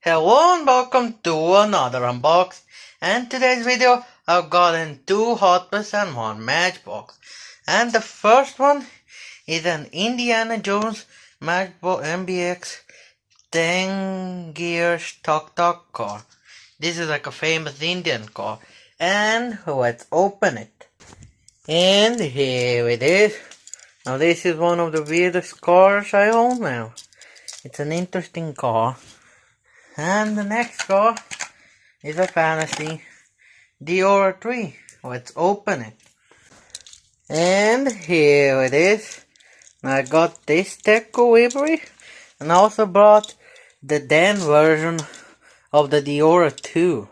Hello and welcome to another unbox. And today's video I've gotten 2 Hot Wheels and 1 Matchbox. And the first one is an Indiana Jones Matchbox MBX 10 gears tuk-tuk car. This is like a famous Indian car. And let's open it. And here it is. Now this is one of the weirdest cars I own now. It's an interesting car. And the next car is a fantasy Dior 3. Let's open it. And here it is. I got this deco livery and I also brought the Dan version of the Dior 2.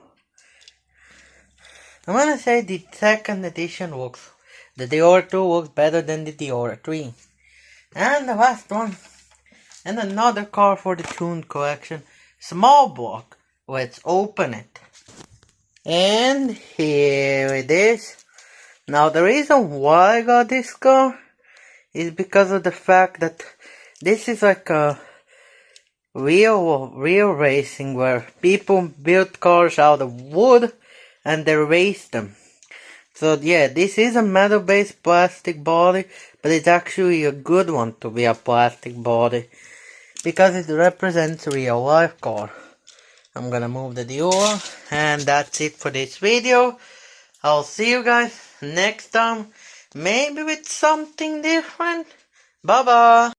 I'm gonna say the second edition the Dior 2 looks better than the Dior 3. And the last one, and another car for the Tune collection, small block. Let's open it. And here it is. Now the reason why I got this car is because of the fact that this is like a real racing where people build cars out of wood and they race them. So yeah, this is a metal based plastic body, but it's actually a good one to be a plastic body because it represents a real life car. I'm gonna move the Dior, and that's it for this video. I'll see you guys next time, maybe with something different. Bye bye.